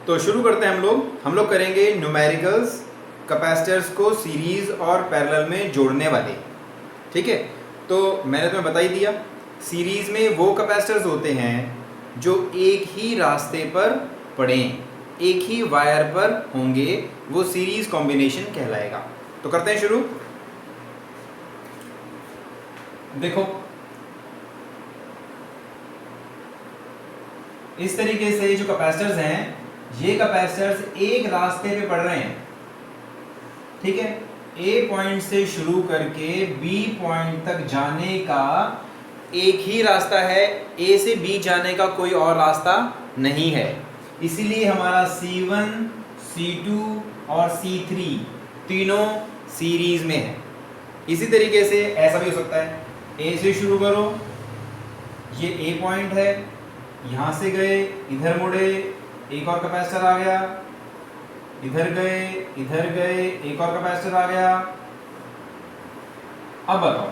तो शुरू करते हैं हम लोग करेंगे न्यूमेरिकल्स कैपेसिटर्स को सीरीज और पैरेलल में जोड़ने वाले। ठीक है, तो मैंने तुम्हें बता ही दिया, सीरीज में वो कैपेसिटर्स होते हैं जो एक ही रास्ते पर पड़ें, एक ही वायर पर होंगे, वो सीरीज कॉम्बिनेशन कहलाएगा। तो करते हैं शुरू। देखो इस तरीके से जो कैपेसिटर्स हैं, ये कैपेसिटर्स एक रास्ते पे पड़ रहे हैं। ठीक है, ए पॉइंट से शुरू करके बी पॉइंट तक जाने का एक ही रास्ता है, ए से बी जाने का कोई और रास्ता नहीं है। इसीलिए हमारा C1, C2 और C3 तीनों सीरीज में है। इसी तरीके से ऐसा भी हो सकता है, ए से शुरू करो, ये ए पॉइंट है, यहाँ से गए, इधर मुड़े, एक और कैपेसिटर आ गया, इधर गए, एक और कैपेसिटर आ गया। अब बताओ,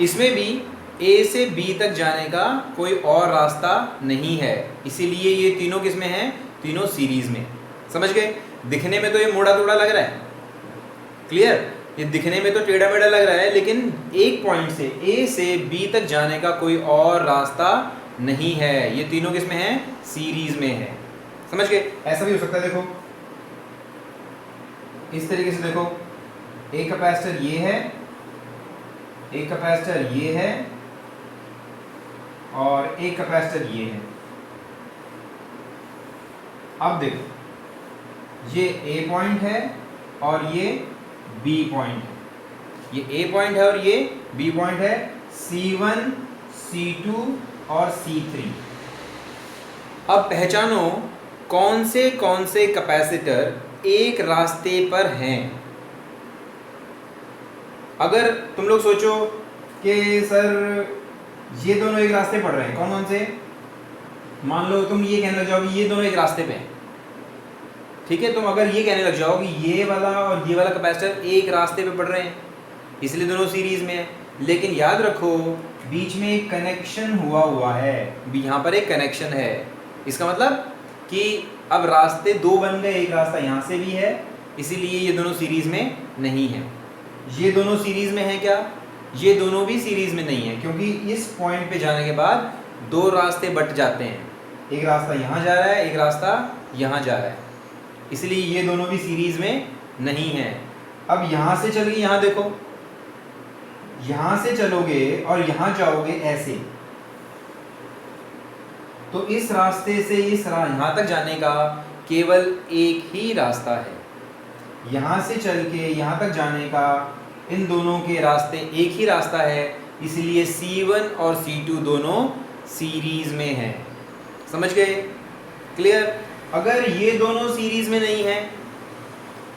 इसमें भी ए से बी तक जाने का कोई और रास्ता नहीं है, इसीलिए ये तीनों किसमें हैं? तीनों सीरीज में। समझ गए? दिखने में तो ये मोड़ा तोड़ा लग रहा है, क्लियर? ये दिखने में तो टेढ़ा मेढ़ा लग रहा है, लेकिन एक पॉइंट से ए से बी तक जाने का कोई और रास्ता नहीं है। ये तीनों किसमें हैं? सीरीज में है। समझ गए? ऐसा भी हो सकता है, देखो इस तरीके से, देखो एक कैपेसिटर ये है, एक कैपेसिटर ये है और एक कैपेसिटर ये है। अब देखो, ये ए पॉइंट है और ये बी पॉइंट है। ये ए पॉइंट है और ये बी पॉइंट है। C1, C2 और C3। अब पहचानो कौन से कैपेसिटर एक रास्ते पर हैं। अगर तुम लोग सोचो कि सर ये दोनों एक रास्ते पड़ रहे हैं, कौन कौन से? मान लो तुम ये कहने लग जाओ कि ये दोनों एक रास्ते पे हैं। ठीक है, तुम अगर ये कहने लग जाओ कि ये वाला और ये वाला कैपेसिटर एक रास्ते पे पड़ रहे हैं, इसलिए दोनों सीरीज में है। लेकिन याद रखो, बीच में एक कनेक्शन हुआ है, यहाँ पर एक कनेक्शन है। इसका मतलब कि अब रास्ते दो बन गए, एक रास्ता यहाँ से भी है, इसीलिए ये दोनों सीरीज में नहीं है। ये दोनों सीरीज में है क्या? ये दोनों भी सीरीज में नहीं है, क्योंकि इस पॉइंट पे जाने के बाद दो रास्ते बट जाते हैं। एक रास्ता यहाँ जा रहा है, एक रास्ता यहाँ जा रहा है, इसलिए ये दोनों भी सीरीज में नहीं है। अब यहाँ से चल के यहाँ देखो, यहाँ से चलोगे और यहाँ जाओगे ऐसे, तो इस रास्ते से यहाँ तक जाने का केवल एक ही रास्ता है। यहाँ से चल के यहाँ तक जाने का इन दोनों के रास्ते एक ही रास्ता है, इसलिए C1 और C2 दोनों सीरीज में हैं। समझ गए? क्लियर? अगर ये दोनों सीरीज में नहीं है,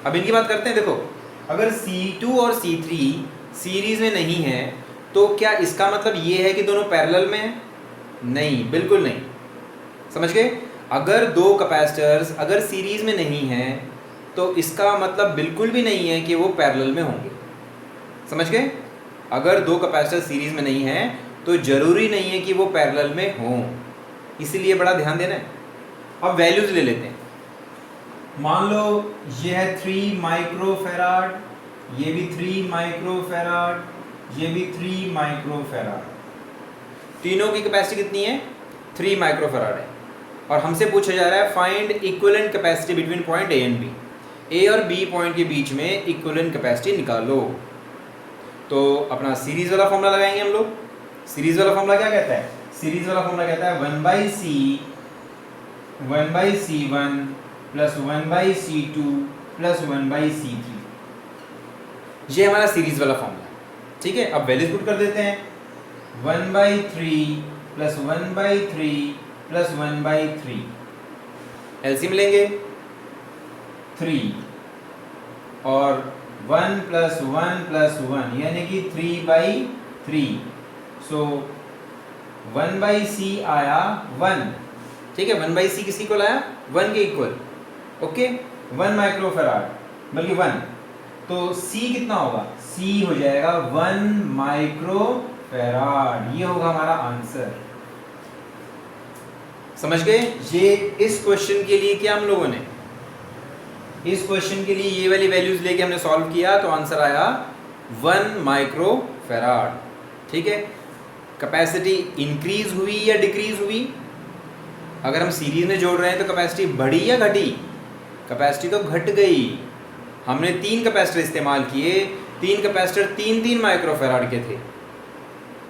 अब इनकी बात करते हैं। देखो, अगर C2 और C3 सीरीज में नहीं है, तो क्या इसका मतलब ये है कि दोनों पैरेलल में हैं? नहीं, बिल्कुल नहीं। समझ गए? अगर दो कैपेसिटर्स अगर सीरीज में नहीं हैं, तो इसका मतलब बिल्कुल भी नहीं है कि वो पैरेलल में होंगे। समझ गए? अगर दो कैपेसिटर सीरीज में नहीं हैं, तो जरूरी नहीं है कि वो पैरेलल में हों, इसलिए बड़ा ध्यान देना है। अब वैल्यूज ले लेते हैं। मान लो ये है 3 माइक्रोफैराड, ये भी 3 माइक्रोफैराड, ये भी 3 माइक्रोफैराड। तीनों की कैपेसिटी कितनी है? 3 माइक्रोफैराड है। और हमसे पूछा जा रहा है find equivalent capacity between point A and B. A और बी पॉइंट के बीच में इक्विवेलेंट कैपेसिटी निकालो। तो अपना सीरीज वाला फॉर्मूला लगाएंगे हम लोग। सीरीज वाला फॉर्मूला क्या कहता है? सीरीज वाला फॉर्मूला कहता है 1/C1 plus 1/C2 plus 1/C3। ये हमारा सीरीज वाला फॉर्मूला। ठीक है, अब वैल्यूज पुट कर देते हैं। 1/3 प्लस 1/3 प्लस 1/3, एलसीएम लेंगे 3 और 1 प्लस 1 प्लस 1 यानी कि 3/3। सो 1/C आया 1। ठीक है, 1/C किसी को लाया 1 के इक्वल। ओके, 1 माइक्रोफैराड बल्कि 1, तो C कितना होगा? C हो जाएगा 1 माइक्रोफैराड। ये होगा हमारा आंसर। समझ गए? ये इस क्वेश्चन के लिए क्या हम लोगों ने इस क्वेश्चन के लिए ये वाली वैल्यूज लेके हमने सॉल्व किया तो आंसर आया 1 माइक्रो फैराड। ठीक है, कैपेसिटी इंक्रीज हुई या डिक्रीज हुई? अगर हम सीरीज में जोड़ रहे हैं तो कैपेसिटी बढ़ी या घटी? कैपेसिटी तो घट गई। हमने 3 कैपेसिटर इस्तेमाल किए, 3 कैपेसिटर 3-3 माइक्रो फैराड के थे,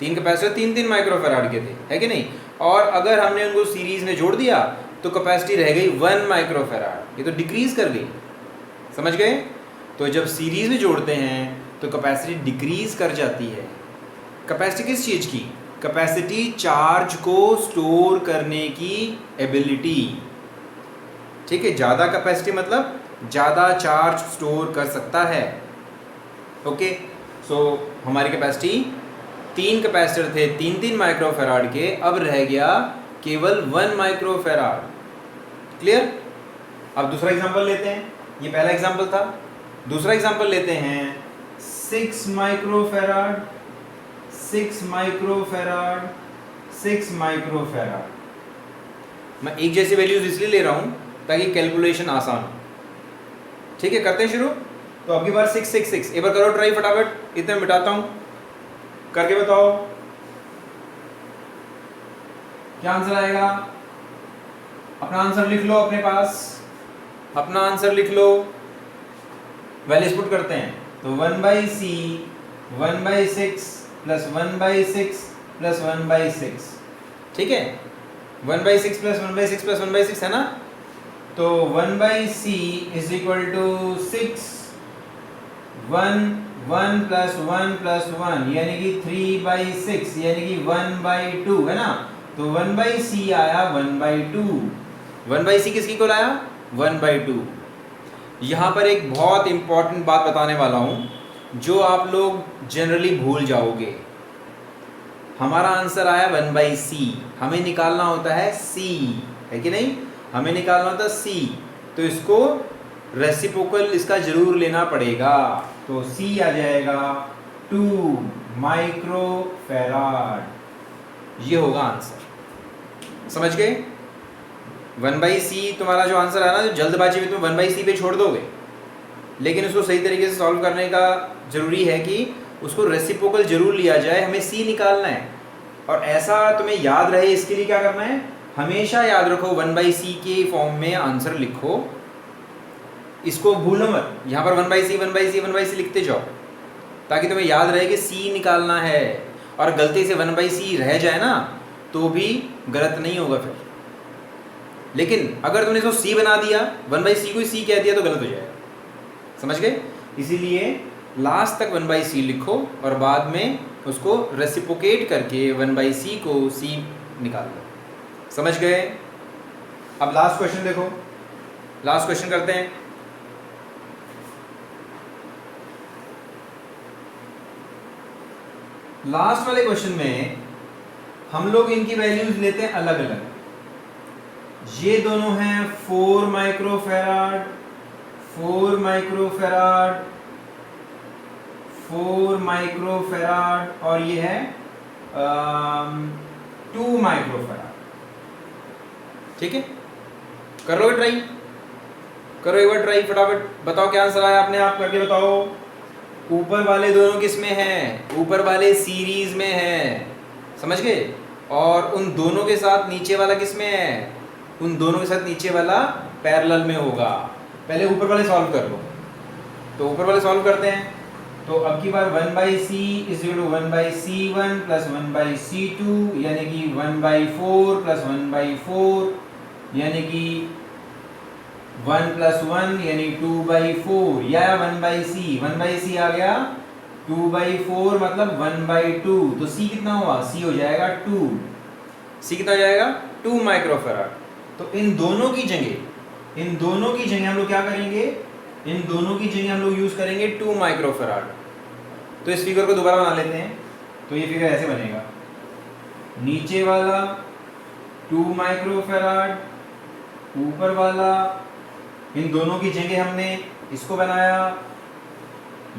3 कैपेसिटर 3-3 माइक्रो फैराड के थे, है कि नहीं? और अगर हमने उनको सीरीज में जोड़ दिया तो कैपेसिटी रह गई 1 माइक्रो फैराड, ये तो डिक्रीज कर गई। समझ गए? तो जब सीरीज में जोड़ते हैं तो कैपेसिटी डिक्रीज कर जाती है। कैपेसिटी किस चीज़ की? कैपेसिटी चार्ज को स्टोर करने की एबिलिटी। ठीक है, ज़्यादा कैपेसिटी मतलब ज़्यादा चार्ज स्टोर कर सकता है। ओके, सो हमारी कैपेसिटी 3 कैपेसिटर थे 3-3 माइक्रो फैराड के, अब रह गया केवल 1 माइक्रो फैराड। क्लियर? अब दूसरा एग्जांपल लेते हैं, ये पहला एग्जांपल था। दूसरा एग्जांपल लेते हैं 6 micro farad, 6 micro farad, 6 micro farad. मैं एक जैसी वैल्यूज इसलिए ले रहा हूं ताकि कैलकुलेशन आसान हो। ठीक है, करते हैं शुरू। तो अब की बार 6 6 6 एक बार करो ट्राई फटाफट, इतने मिटाता हूं, करके बताओ क्या आंसर आएगा। अपना आंसर लिख लो, अपने पास अपना आंसर लिख लो। वैल्यूज पुट करते हैं तो 1/c 1/6 प्लस 1/6 प्लस 1/6। ठीक है, 1/6 प्लस 1/6 प्लस 1/6 है ना? तो 1/c is equal to 6 1 plus 1 plus 1 यानी कि 3/6 यानी कि 1/2 है ना? तो 1/c आया 1/2। 1/c किसकी को लाया? 1/2। यहाँ पर एक बहुत इंपॉर्टेंट बात बताने वाला हूँ जो आप लोग जनरली भूल जाओगे। हमारा आंसर आया 1/c, हमें निकालना होता है c, है कि नहीं? हमें निकालना होता है c, तो इसको रेसिप्रोकल इसका जरूर लेना पड़ेगा। तो c आ जाएगा 2 माइक्रो फैराड। ये होगा आंसर। समझ गए? 1/c तुम्हारा जो आंसर है ना, जो जल्दबाजी में तुम 1/c पे छोड़ दोगे, लेकिन उसको सही तरीके से सॉल्व करने का जरूरी है कि उसको रेसिप्रोकल जरूर लिया जाए। हमें c निकालना है और ऐसा तुम्हें याद रहे, इसके लिए क्या करना है, हमेशा याद रखो 1/c के फॉर्म में आंसर लिखो, इसको भूलो मत। यहाँ पर 1/c 1/c 1/c लिखते जाओ ताकि तुम्हें याद रहे कि c निकालना है। और गलती से 1/c रह जाए ना तो भी गलत नहीं होगा फिर। लेकिन अगर तुमने इसको c बना दिया, 1/c को c कह दिया तो गलत हो जाएगा। समझ गए? इसीलिए लास्ट तक 1/c लिखो और बाद में उसको रेसिप्रोकेट करके 1/c को c निकाल लो। समझ गए? अब लास्ट क्वेश्चन देखो, लास्ट क्वेश्चन करते हैं। लास्ट वाले क्वेश्चन में हम लोग इनकी वैल्यूज लेते हैं अलग अलग। ये दोनों हैं 4 micro farad, 4 micro farad, 4 micro farad, और ये है 2 माइक्रो फैराड। ठीक है, कर लो ट्राई, करो एक बार ट्राई फटाफट, बताओ क्या आंसर आया, अपने आप करके बताओ। ऊपर वाले दोनों किस में हैं? ऊपर वाले सीरीज में हैं। समझ गए? और उन दोनों के साथ नीचे वाला किस में है? उन दोनों के साथ नीचे वाला पैरेलल में होगा। पहले ऊपर वाले सॉल्व कर लो। तो ऊपर वाले सॉल्व करते हैं। तो अब की बार 1/c is equal to 1/c1 plus 1/c2 यानी कि 1/4 प्लस 1/4 यानी कि 1 प्लस 1 यानी 2/4 या 1/c आ गया 2/4 मतलब 1/2। तो c कितना हुआ? c हो जाएगा 2। c कितना हो जाएगा? 2 माइक्रोफैराड। तो इन दोनों की जगह हम लोग क्या करेंगे? इन दोनों की जगह हम लोग यूज करेंगे 2 माइक्रोफैराड। तो इस फिगर को दोबारा बना लेते हैं। तो ये फिगर ऐसे बनेगा, नीचे वाला 2 माइक्रोफैराड, ऊपर वाला, इन दोनों की जगह हमने इसको बनाया,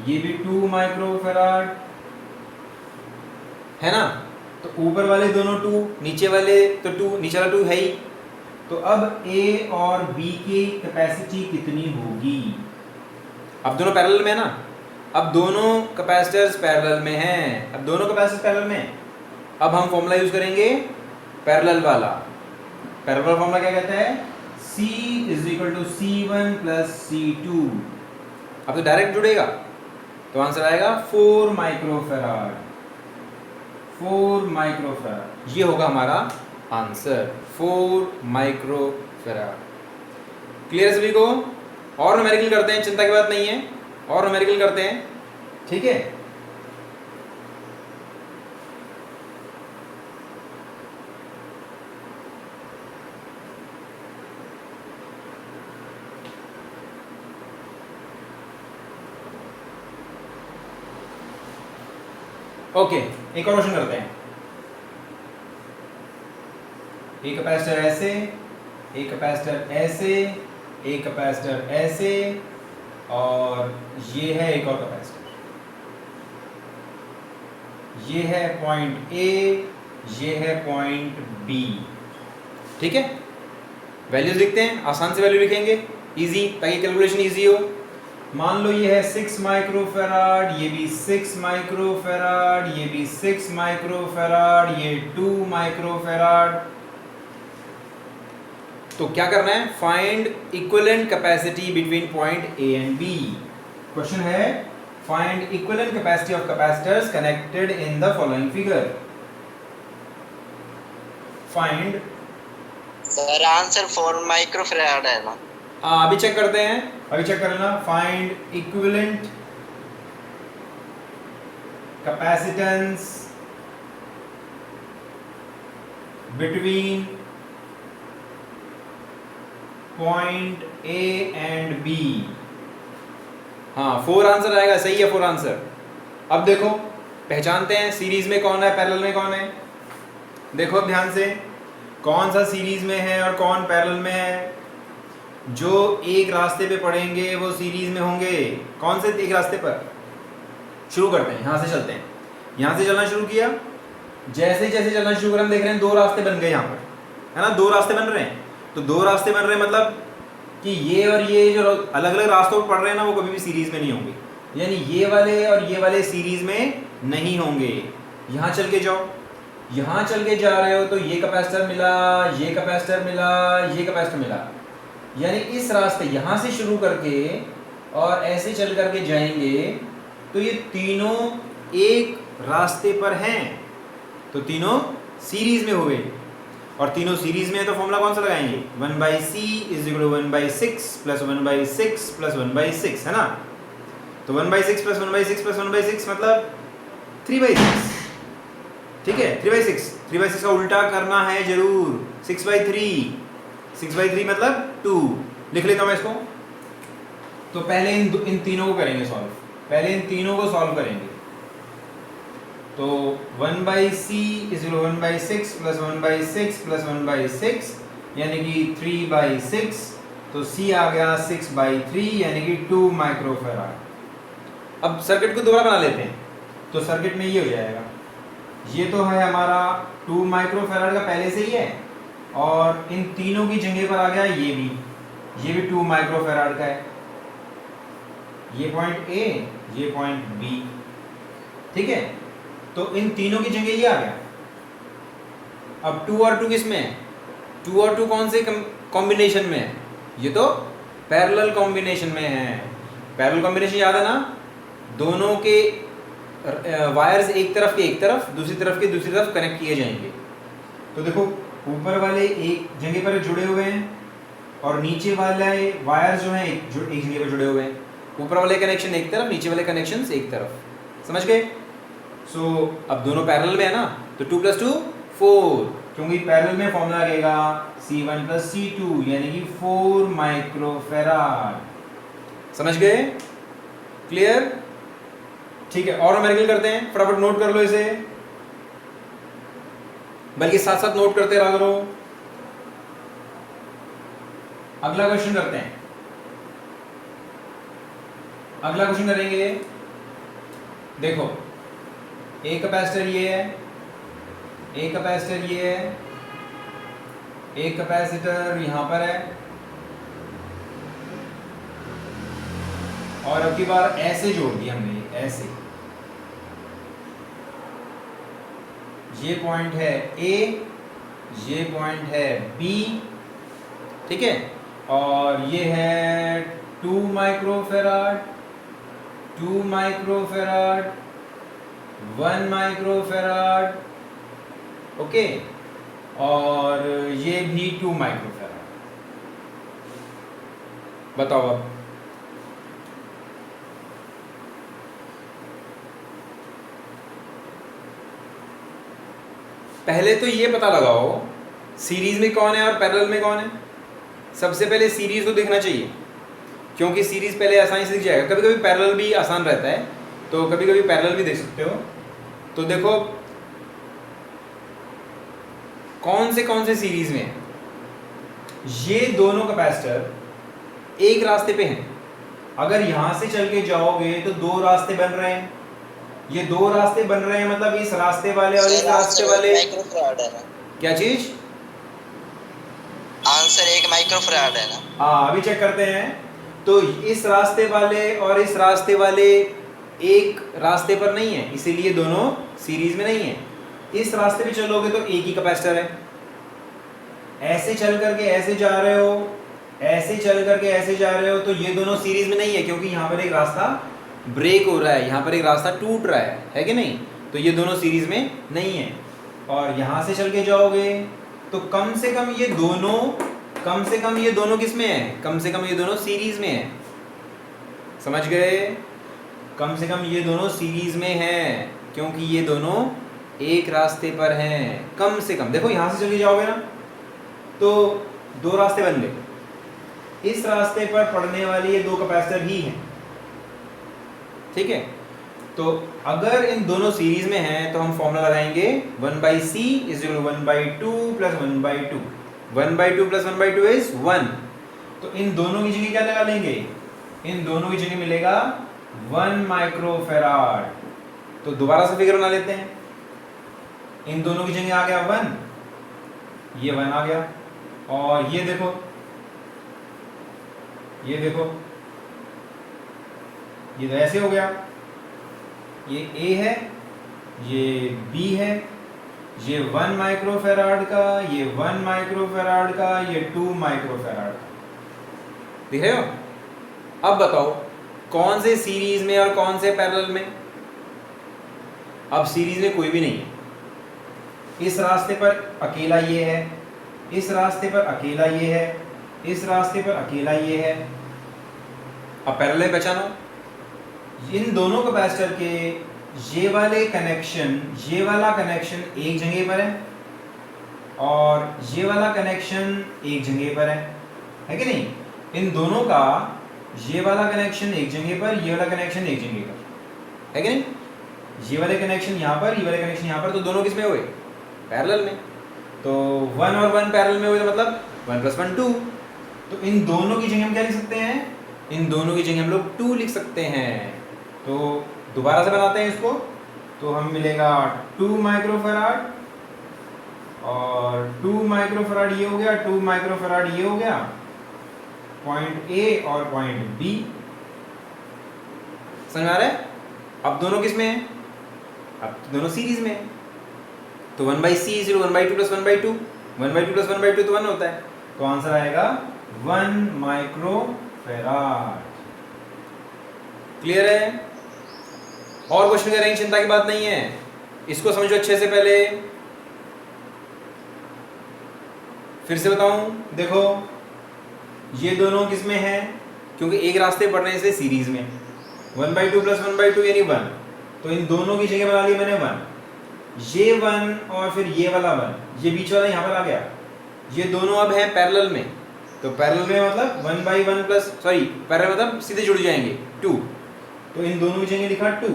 ये भी 2 माइक्रोफैराड है ना। तो ऊपर वाले दोनों 2, नीचे वाले तो 2, नीचे वाला 2 है ही, तो अब ए और बी की कैपेसिटी कितनी होगी? अब दोनों पैरेलल में है ना, अब दोनों कैपेसिटर्स पैरेलल में हैं, अब दोनों कैपेसिटर्स पैरेलल में हैं। अब हम फॉर्मूला यूज करेंगे पैरेलल वाला। पैरेलल फॉर्मूला क्या कहता है? C is equal to C1 plus C2। अब तो डायरेक्ट जुड़ेगा, तो आंसर आएगा 4 माइक्रोफैराड। 4 माइक्रोफैराड ये होगा हमारा आंसर, 4 माइक्रोफैराड। क्लियर सभी को? और न्यूमेरिकल करते हैं, चिंता की बात नहीं है, और न्यूमेरिकल करते हैं, ठीक है। ओके, एक और क्वेश्चन करते हैं। एक कैपेसिटर ऐसे, एक कैपेसिटर ऐसे, एक कैपेसिटर ऐसे, और ये है एक और कैपेसिटर। ये है पॉइंट ए, ये है पॉइंट बी, ठीक है। वैल्यूज लिखते हैं, आसान से वैल्यू लिखेंगे, इजी, ताकि कैलकुलेशन इजी हो। मान लो ये है 6 माइक्रोफैराड, ये भी 6 माइक्रोफैराड, ये भी 6 माइक्रोफैराड, ये 2 माइक्रोफैराड। तो क्या करना है? Find equivalent capacity between point A and B. Question है find equivalent capacity of capacitors connected in the following figure. Find, sir answer 4 microfarad है ना? अभी चेक करते हैं, अभी चेक कर लेना। Find equivalent capacitance between point A and B. हाँ, 4 आंसर आएगा, सही है 4 आंसर। अब देखो, पहचानते हैं सीरीज में कौन है, पैरेलल में कौन है। देखो अब ध्यान से, कौन सा सीरीज में है और कौन पैरेलल में है। जो एक रास्ते पे पढ़ेंगे वो सीरीज में होंगे। कौन से एक रास्ते पर? शुरू करते हैं, यहाँ से चलते हैं। यहाँ से चलना शुरू किया, जैसे जैसे चलना शुरू करें देख रहे हैं 2 रास्ते बन गए यहाँ पर, है ना। 2 रास्ते बन रहे हैं, तो 2 रास्ते बन रहे हैं मतलब कि ये और ये जो अलग अलग रास्तों पर पढ़ रहे हैं ना, वो कभी भी सीरीज में नहीं होंगे। यानी ये वाले और ये वाले सीरीज में नहीं होंगे। यहाँ चल के जाओ, यहाँ चल के जा रहे हो तो ये कैपेसिटर मिला, ये कैपेसिटर मिला, ये कैपेसिटर मिला। यानी इस रास्ते यहाँ से शुरू करके और ऐसे चल करके जाएंगे तो ये तीनों एक रास्ते पर हैं, तो तीनों सीरीज में हो गए। और तीनों सीरीज में है तो फॉर्मूला कौन सा लगाएंगे? 1/c is equal to 1/6 plus 1/6 plus 1/6, है ना। तो 1/6 प्लस 1/6 प्लस 1/6 मतलब 3/6, ठीक है। 3/6, 3/6 का उल्टा करना है जरूर, 6/3, 6/3 मतलब 2। लिख लेता हूँ मैं इसको। तो पहले इन तीनों को करेंगे सॉल्व, पहले इन तीनों को सॉल्व करेंगे। तो 1/c इज 1/6 प्लस 1/6 प्लस 1/6 यानी कि 3/6। तो c आ गया 6/3 यानी कि 2 माइक्रोफैराड। अब सर्किट को दोबारा बना लेते हैं, तो सर्किट में ये हो जाएगा। ये तो है हमारा 2 माइक्रोफैराड का पहले से ही है, और इन तीनों की जगह पर आ गया ये भी 2 माइक्रोफैराड का है। ये पॉइंट ए, ये पॉइंट बी, ठीक है। तो इन तीनों की जगह ये आ गया। अब 2 और 2 किस में है? 2 और 2 कौन से कॉम्बिनेशन में है? ये तो पैरेलल कॉम्बिनेशन में है। पैरेलल कॉम्बिनेशन याद है ना, दोनों के वायर्स एक तरफ के एक तरफ, दूसरी तरफ के दूसरी तरफ कनेक्ट किए जाएंगे। तो देखो, ऊपर वाले एक जगह पर जुड़े हुए हैं और नीचे वाले वायर्स जो हैं एक जगह पर जुड़े हुए हैं। ऊपर वाले कनेक्शन एक तरफ, नीचे वाले कनेक्शंस एक तरफ, समझ गए। सो अब दोनों पैरेलल में है ना, तो 2 + 2 4, क्योंकि पैरेलल में फॉर्मूला लगेगा C1 + C2 यानी कि 4 माइक्रोफैराड। समझ गए? क्लियर? ठीक है, और न्यूमेरिकल करते हैं, फटाफट नोट कर लो इसे, बल्कि साथ साथ नोट करते रहा करो। अगला क्वेश्चन करते हैं, अगला क्वेश्चन करेंगे। देखो, एक कैपेसिटर ये है, एक कैपेसिटर ये है, एक कैपेसिटर यहाँ पर है, और अब की बार ऐसे जोड़ दिया हमने, ऐसे। ये पॉइंट है ए, ये पॉइंट है बी, ठीक है, और ये है 2 माइक्रोफेराड, 2 माइक्रोफेराड, 1 माइक्रोफेराड, ओके, और ये भी 2 माइक्रोफेराड। बताओ अब पहले तो ये पता लगाओ सीरीज में कौन है और पैरेलल में कौन है। सबसे पहले सीरीज तो देखना चाहिए, क्योंकि सीरीज पहले आसानी से दिख जाएगा। कभी कभी पैरेलल भी आसान रहता है, तो कभी कभी पैरेलल भी देख सकते हो। तो देखो कौन से सीरीज में है। ये दोनों कैपेसिटर एक रास्ते पे हैं। अगर यहां से चल के जाओगे तो दो रास्ते बन रहे हैं। ये दो रास्ते बन रहे हैं, मतलब इस रास्ते वाले और इस रास्ते वाले। माइक्रोफैराड है ना? क्या चीज? आंसर 1 माइक्रोफैराड है ना? हाँ, अभी चेक करते हैं। तो इस रास्ते वाले और इस रास्ते वाले एक रास्ते पर नहीं है, इसीलिए दोनों सीरीज में नहीं है। इस रास्ते पे चलोगे तो एक ही कैपेसिटर है। ऐसे चल करके ऐसे जा रहे हो, ऐसे चल करके ऐसे जा रहे हो, तो ये दोनों सीरीज में नहीं है, क्योंकि यहाँ पर एक रास्ता ब्रेक हो रहा है, यहाँ पर एक रास्ता टूट रहा है कि नहीं? तो ये दोनों सीरीज में नहीं है। और यहाँ से चल के जाओगे तो कम से कम ये दोनों किस में है? कम से कम ये दोनों सीरीज में है। समझ गए? कम से कम ये दोनों सीरीज में हैं, क्योंकि ये दोनों एक रास्ते पर हैं। कम से कम देखो, यहाँ से चले जाओगे ना तो दो रास्ते बन गए। इस रास्ते पर पड़ने वाली ये दो कैपेसिटर ही हैं, ठीक है। तो अगर इन दोनों सीरीज में हैं तो हम फॉर्मूला लगाएंगे 1/c is equal 1/2 plus 1/2। 1/2 plus 1/2 is 1। तो इन दोनों की जगह क्या लगा लेंगे? इन दोनों की जगह मिलेगा 1 माइक्रोफेराड। तो दोबारा से फिगर बना लेते हैं। इन दोनों की जगह आ गया 1, ये 1 आ गया, और ये देखो, ये तो ऐसे हो गया। ये A है, ये B है, ये 1 माइक्रोफेराड का, ये 1 माइक्रोफेराड का, ये 2 माइक्रोफेराड का। दिख रहे हो? अब बताओ कौन से सीरीज में और कौन से पैरेलल में? अब सीरीज में कोई भी नहीं है। इस रास्ते पर अकेला ये है, इस रास्ते पर अकेला ये है, इस रास्ते पर अकेला ये है। अब पैरेलल में पहचानो। इन दोनों कैपेसिटर के ये वाले कनेक्शन, ये वाला कनेक्शन एक जगह पर है, और ये वाला कनेक्शन एक जगह पर है कि नहीं? इन दोनों का ये वाला कनेक्शन एक जगह पर, ये वाला कनेक्शन एक जगह पर, है कि नहीं? ये वाले कनेक्शन यहाँ पर, ये वाले कनेक्शन यहाँ पर, तो दोनों किस में हुए? पैरेलल में। तो 1 और 1 पैरेलल में हुए, तो मतलब 1 + 1 2। तो इन दोनों की जगह हम क्या लिख सकते हैं? इन दोनों की जगह हम लोग 2 लिख सकते हैं। तो दोबारा से बनाते हैं इसको। तो हम मिलेगा 2 माइक्रोफेराड, और 2 माइक्रोफेराड ये हो गया, 2 माइक्रोफेराड ये हो गया, पॉइंट ए और पॉइंट बी। समझ आ रहा है? अब दोनों किस में है? अब दोनों सीरीज में है। तो 1/c इज 1/2 प्लस 1/2। 1/2 प्लस 1/2 तो 1 होता है। तो आंसर आएगा 1 माइक्रोफेराड। क्लियर है? और क्वेश्चन करेंगे, चिंता की बात नहीं है। इसको समझो अच्छे से। पहले फिर से बताऊं, देखो ये दोनों किस में है? क्योंकि एक रास्ते पढ़ने से सीरीज में। 1/2 प्लस 1/2 यानी 1। तो इन दोनों की जगह बना ली मैंने 1। ये 1 और फिर ये वाला 1, ये बीच वाला यहाँ पर आ गया। ये दोनों अब हैं पैरेलल में। तो पैरेलल में मतलब 1/1 प्लस, सॉरी पैरेलल मतलब सीधे जुड़ जाएंगे 2। तो इन दोनों की जगह लिखा 2।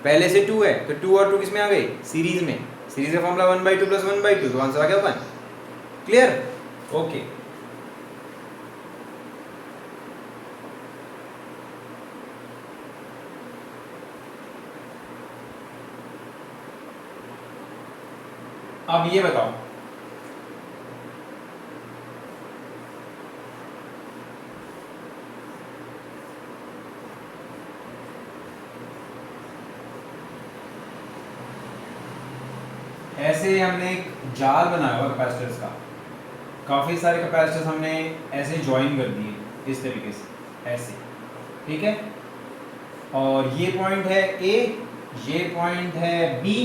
पहले से 2 है, तो 2 और 2 किस में आ गए? सीरीज में। सीरीज का फॉर्मूला 1/2 प्लस 1/2, तो आंसर आ गया 1। क्लियर? ओके। अब ये बताओ, ऐसे हमने एक जाल बनाया हुआ कैपेसिटर्स का, काफ़ी सारे कैपेसिटर्स हमने ऐसे ज्वाइन कर दिए इस तरीके से, ऐसे, ठीक है। और ये पॉइंट है ए, ये पॉइंट है बी।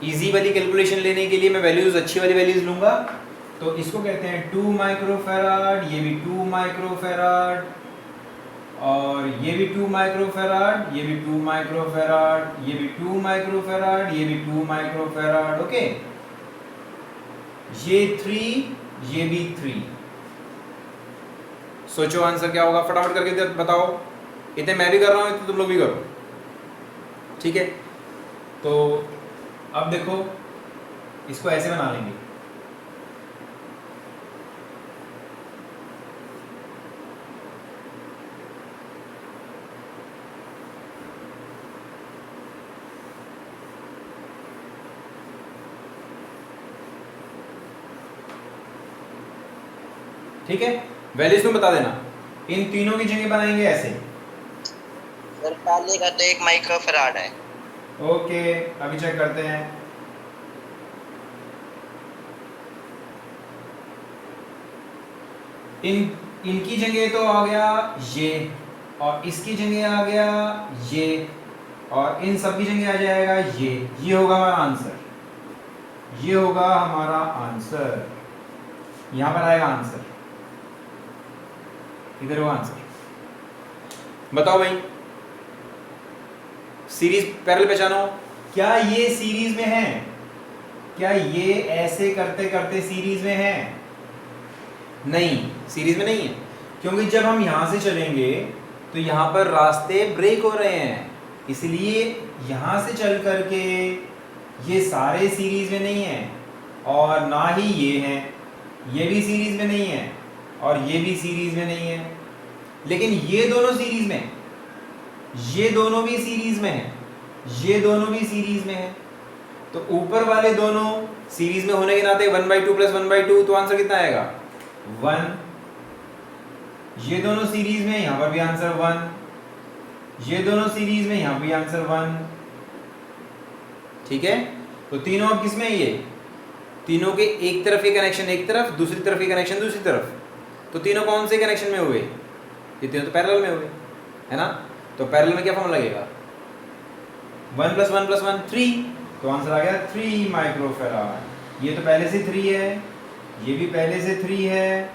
इजी वाली कैलकुलेशन लेने के लिए मैं वैल्यूज, अच्छी वाली वैल्यूज लूंगा। तो इसको कहते हैं 2 माइक्रोफैराड, ये भी 2 माइक्रोफैराड, और ये भी 2 माइक्रोफैराड, ये भी 2 माइक्रोफैराड, ये भी 2 माइक्रोफैराड, ये भी 2 माइक्रोफैराड। ओके, ये 3, ये भी 3। सोचो आंसर क्या होगा, फटाफट करके बताओ। इतने मैं भी कर रहा हूँ, इतने तुम लोग भी करो, ठीक है। तो अब देखो, इसको ऐसे बना लेंगे। ठीक है, वैल्यूज तुम बता देना। इन तीनों की जगह बनाएंगे ऐसे। सर पहले का तो 1 माइक्रोफैराड है। ओके, अभी चेक करते हैं। इनकी जगह तो आ गया ये, और इसकी जगह आ गया ये, और इन सब की जगह आ जाएगा ये होगा हमारा आंसर, ये होगा हमारा आंसर। यहां पर आएगा आंसर, इधर होगा आंसर। बताओ भाई, सीरीज पैरेलल पहचानो। क्या ये सीरीज में है? क्या ये ऐसे करते करते सीरीज में है? नहीं, सीरीज में नहीं है, क्योंकि जब हम यहां से चलेंगे तो यहां पर रास्ते ब्रेक हो रहे हैं, इसलिए यहां से चल करके ये सारे सीरीज में नहीं है, और ना ही ये हैं, ये भी सीरीज में नहीं है, और ये भी सीरीज में नहीं है। लेकिन ये दोनों सीरीज में, ये दोनों भी सीरीज में है, ये दोनों भी सीरीज में है। तो ऊपर वाले दोनों सीरीज में होने के नाते 1/2 + 1/2, तो आंसर कितना आएगा? 1। ये दोनों सीरीज में, यहां पर भी आंसर 1। ये दोनों सीरीज में, यहां भी आंसर 1। ठीक है, तो तीनों अब किस में है? ये तीनों के एक तरफ के कनेक्शन एक तरफ, दूसरी तरफ के कनेक्शन दूसरी तरफ। तो तीनों कौन से कनेक्शन में हुए? ये तीनों तो पैरेलल में हुए, है ना। तो पैरेलल में क्या फॉर्मूला लगेगा? 1 + 1 + 1 3। तो आंसर आ गया 3 माइक्रोफैराड। ये तो पहले से 3 है, ये भी पहले से 3 है।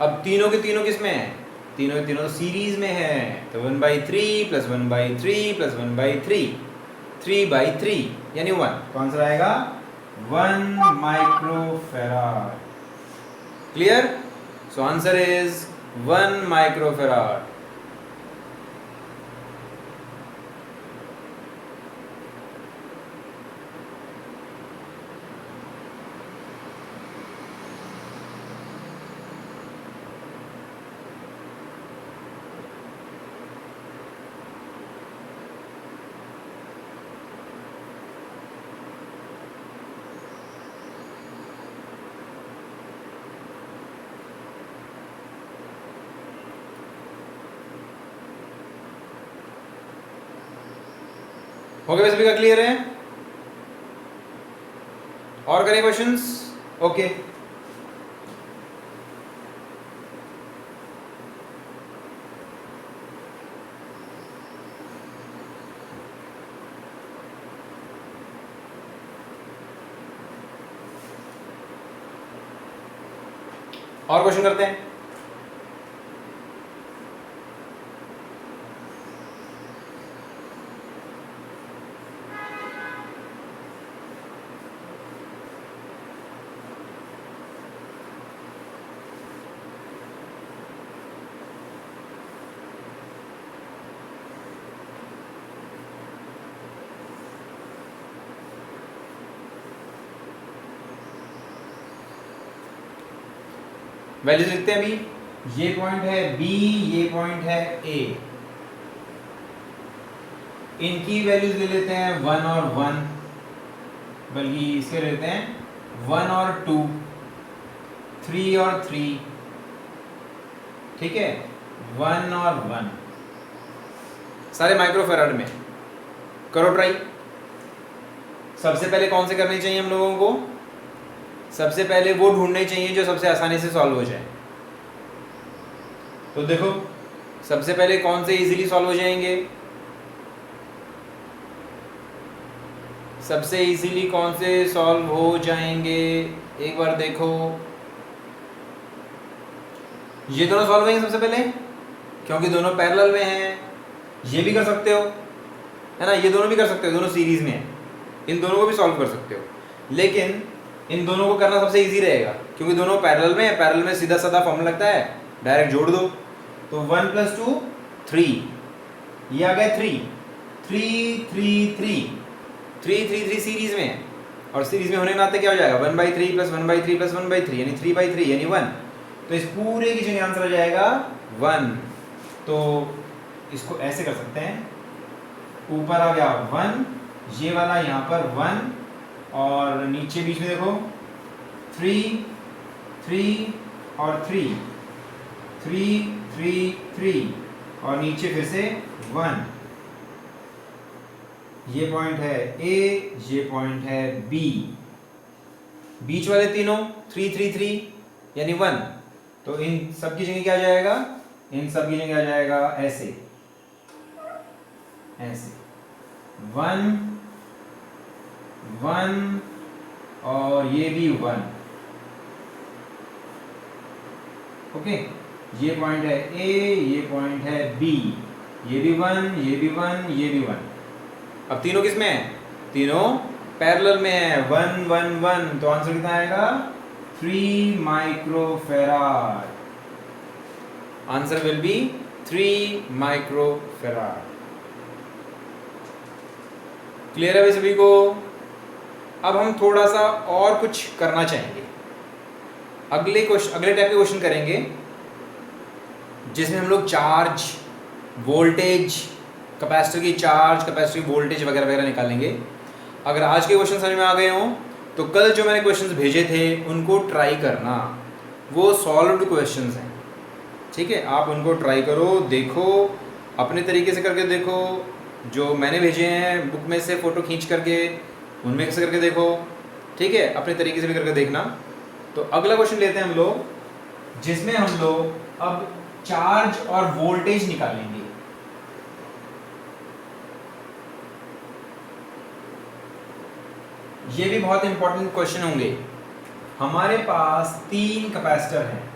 अब तीनों के तीनों किस में है? तीनों के तीनों सीरीज में है। तो 1/3 + 1/3 + 1/3, 3/3 यानी 1। तो आंसर आएगा 1 microfarad. Clear? So answer is 1 microfarad. हो गया सभी का? क्लियर है? और करें क्वेश्चंस? ओके, और क्वेश्चन करते हैं। वैल्यूज लिखते हैं अभी। ये पॉइंट है बी, ये पॉइंट है ए। इनकी वैल्यूज ले लेते हैं 1 और 1, बल्कि इसके लेते हैं 1 और 2, 3 और 3। ठीक है, 1 और 1 सारे माइक्रोफैराड में। करो ट्राई। सबसे पहले कौन से करने चाहिए हम लोगों को? सबसे पहले वो ढूंढने चाहिए जो सबसे आसानी से सॉल्व हो जाए। तो देखो सबसे पहले कौन से इजीली सॉल्व हो जाएंगे? सबसे इजीली कौन से सॉल्व हो जाएंगे? एक बार देखो, ये दोनों सॉल्व होंगे सबसे पहले, क्योंकि दोनों पैरेलल में हैं। ये भी कर सकते हो, है ना, ये दोनों भी कर सकते हो, दोनों सीरीज में हैं, इन दोनों को भी सॉल्व कर सकते हो। लेकिन इन दोनों को करना सबसे इजी रहेगा, क्योंकि दोनों पैरेलल में है। पैरेलल में सीधा साधा फॉर्मूला लगता है, डायरेक्ट जोड़ दो। तो 1 + 2 3, ये आ गया 3 3 3 3 3 3 3 सीरीज में है, और सीरीज में होने के नाते क्या हो जाएगा? 1/3 + 1/3 + 1/3 यानी 3/3 यानी 1। तो इस पूरे की जगह आंसर हो जाएगा 1। तो इसको ऐसे कर सकते हैं, ऊपर आ गया 1, ये वाला यहाँ पर 1, और नीचे बीच में देखो 3 3 और 3 3 3 3, और नीचे फिर से 1। ये पॉइंट है A, ये पॉइंट है B। बीच वाले तीनों 3 3 3 यानी 1। तो इन सब की जगह क्या आ जाएगा? इन सब की जगह आ जाएगा ऐसे ऐसे 1 1, और ये भी 1। ओके, ये पॉइंट है A, ये पॉइंट है B, ये भी 1, ये भी 1, ये भी 1। अब तीनों किस में है? तीनों पैरेलल में है, 1 1 1। तो आंसर कितना आएगा? 3 microfarad. Answer will be 3 microfarad. Clear है भाई सभी को? अब हम थोड़ा सा और कुछ करना चाहेंगे। अगले टाइप के क्वेश्चन करेंगे, जिसमें हम लोग चार्ज, वोल्टेज, कैपेसिटर की चार्ज, कैपेसिटर की वोल्टेज वगैरह वगैरह निकालेंगे। अगर आज के क्वेश्चन समझ में आ गए हों तो कल जो मैंने क्वेश्चंस भेजे थे उनको ट्राई करना, वो सॉल्व्ड क्वेश्चंस हैं। ठीक है, आप उनको ट्राई करो, देखो, अपने तरीके से करके देखो। जो मैंने भेजे हैं बुक में से फ़ोटो खींच करके, उनमें कैसे करके देखो। ठीक है, अपने तरीके से भी करके देखना। तो अगला क्वेश्चन लेते हैं हम लोग, जिसमें हम लोग अब चार्ज और वोल्टेज निकालेंगे। ये भी बहुत इंपॉर्टेंट क्वेश्चन होंगे। हमारे पास 3 कैपेसिटर हैं।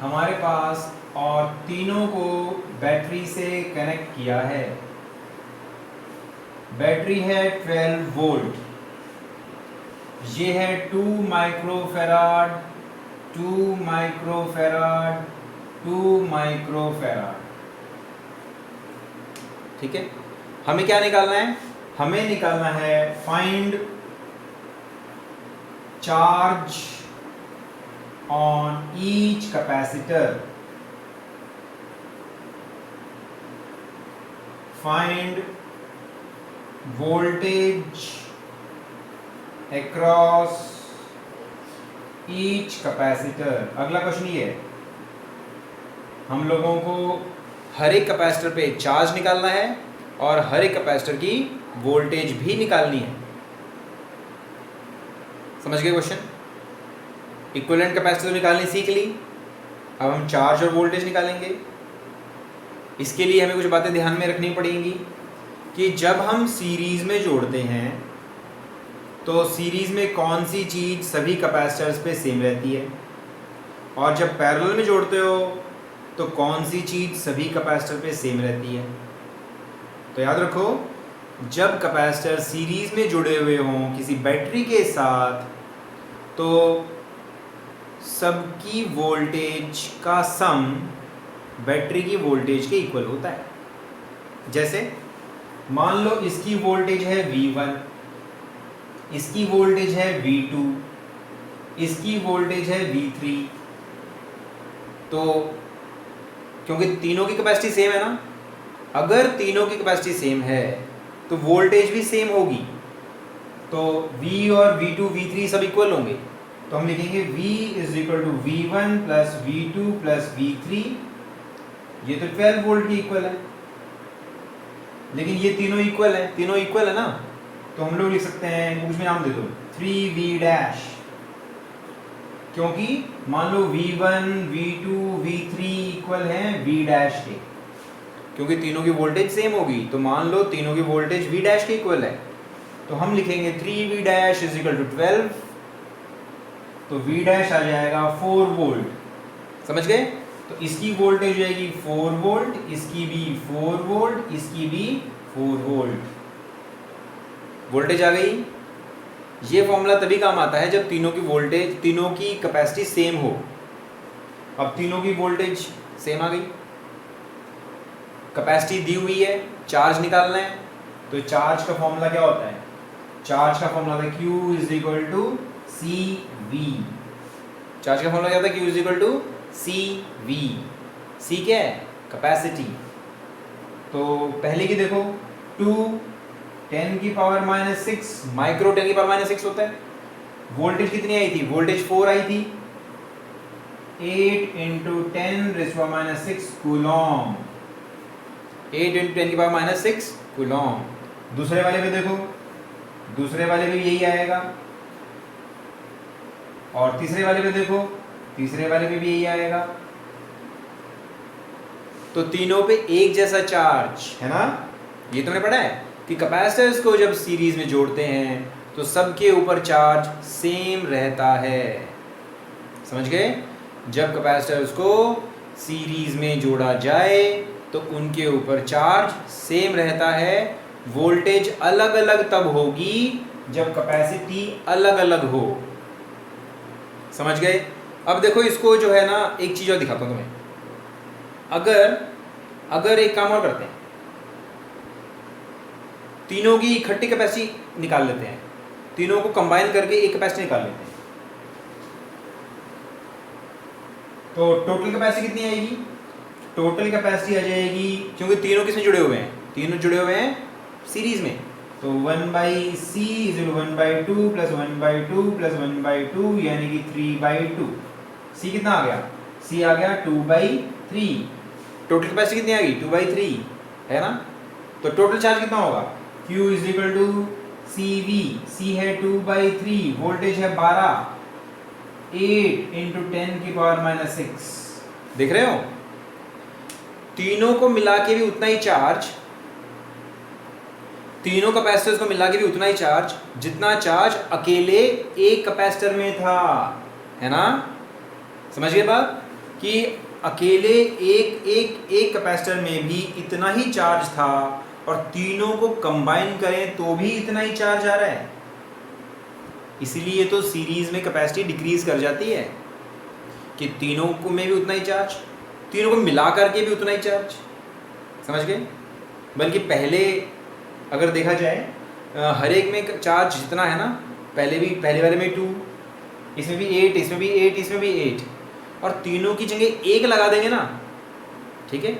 हमारे पास, और तीनों को बैटरी से कनेक्ट किया है। बैटरी है 12 वोल्ट, ये है 2 माइक्रोफैराड 2 माइक्रोफैराड 2 माइक्रोफैराड। ठीक है, हमें क्या निकालना है? हमें निकालना है find charge on each capacitor, find voltage across each capacitor. अगला क्वेश्चन ये है, हम लोगों को हर एक कैपेसिटर पे चार्ज निकालना है और हर एक कैपेसिटर की वोल्टेज भी निकालनी है। समझ गए क्वेश्चन? इक्विवेलेंट कैपेसिटर निकालनी सीख ली, अब हम चार्ज और वोल्टेज निकालेंगे। इसके लिए हमें कुछ बातें ध्यान में रखनी पड़ेंगी कि जब हम सीरीज में जोड़ते हैं तो सीरीज में कौन सी चीज़ सभी कैपेसिटर्स पे सेम रहती है, और जब पैरेलल में जोड़ते हो तो कौन सी चीज़ सभी कैपेसिटर पे सेम रहती है। तो याद रखो, जब कैपेसिटर सीरीज में जुड़े हुए हों किसी बैटरी के साथ, तो सबकी वोल्टेज का सम बैटरी की वोल्टेज के इक्वल होता है। जैसे मान लो इसकी वोल्टेज है V1, इसकी वोल्टेज है V2, इसकी वोल्टेज है V3। तो क्योंकि तीनों की कैपेसिटी सेम है ना, अगर तीनों की कैपेसिटी सेम है तो वोल्टेज भी सेम होगी। तो V और V2 V3 सब इक्वल होंगे। तो हम लिखेंगे V = V1 + V2 + V3 ये तो 12 वोल्ट की इक्वल है, लेकिन ये तीनों इक्वल है, तीनों इक्वल है ना, तो हम लोग लिख सकते हैं, बुक्स में नाम दे दो 3V डैश, क्योंकि मान लो V1 V2 V3 इक्वल हैं V डैश के, क्योंकि तीनों की वोल्टेज सेम होगी, तो मान लो तीनों की वोल्टेज V डैश के इक्वल है, तो हम लिखेंगे 3V dash is equal to 12, तो V डैश आ जाएगा 4 वोल्ट, समझ गए। तो इसकी वोल्टेज जाएगी 4 वोल्ट, इसकी भी 4 वोल्ट, इसकी भी 4 वोल्ट, वोल्टेज आ गई। ये फॉर्मूला तभी काम आता है जब तीनों की वोल्टेज, तीनों की कैपेसिटी सेम हो। अब तीनों की वोल्टेज सेम आ गई, कैपेसिटी दी हुई है, चार्ज निकालना है, तो चार्ज का फॉर्मूला क्या होता है, चार्ज का फॉर्मूला था Q is equal to CV। Charge का फॉर्मूला क्या था, Q is equal to CV। C क्या है, कैपेसिटी। तो पहले की देखो 2 10 की पावर -6 माइक्रो 10 की पावर -6 होता है। वोल्टेज कितनी आई थी, वोल्टेज 4 आई थी, 8 × 10⁻⁻6 कूलॉम, 8 × 10 की पावर -6 कूलॉम। दूसरे वाले पे देखो, दूसरे वाले पे यही आएगा, और तीसरे वाले पे देखो, तीसरे वाले पे भी यही आएगा। तो तीनों पे एक जैसा चार्ज है ना, ये तुमने पढ़ा है कि कैपेसिटर्स को जब सीरीज में जोड़ते हैं तो सबके ऊपर चार्ज सेम रहता है, समझ गए। जब कैपेसिटर्स को सीरीज में जोड़ा जाए तो उनके ऊपर चार्ज सेम रहता है, वोल्टेज अलग अलग तब होगी जब कैपेसिटी अलग अलग हो, समझ गए। अब देखो इसको जो है ना, एक चीज़ और दिखाता हूँ तुम्हें। अगर एक काम और करते हैं, तीनों की इकट्ठी कैपेसिटी निकाल लेते हैं, तीनों को कंबाइन करके एक कैपेसिटी निकाल लेते हैं, तो टोटल कैपेसिटी कितनी आएगी, टोटल कैपेसिटी आ जाएगी, क्योंकि तीनों किसमें जुड़े हुए हैं, तीनों जुड़े हुए हैं सीरीज में, तो 1/C = 1/2 + 1/2 + 1/2 यानी कि 3/2। C कितना आ गया, C आ गया 2/3। टोटल कैपेसिटी कितनी आ गई, 2/3 है ना। तो टोटल चार्ज कितना होगा, Q = CV, C है 2/3, वोल्टेज है 12, 8 × 10 की पावर -6। देख रहे हो, तीनों को मिला के भी उतना ही चार्ज, तीनों कैपेसिटर्स को मिला के भी उतना ही चार्ज जितना चार्ज अकेले एक कैपेसिटर में था, है ना। समझ गए बात, कि अकेले एक कैपेसिटर में भी इतना ही चार्ज था, और तीनों को कंबाइन करें तो भी इतना ही चार्ज आ रहा है। इसीलिए तो सीरीज में कैपेसिटी डिक्रीज कर जाती है, कि तीनों को में भी उतना ही चार्ज, तीनों को मिला करके भी उतना ही चार्ज, समझ गए। बल्कि पहले अगर देखा जाए हर एक में चार्ज जितना है ना, पहले वाले में 2, इसमें भी 8, इसमें भी 8, इसमें भी 8, और तीनों की जगह 1 लगा देंगे ना, ठीक है,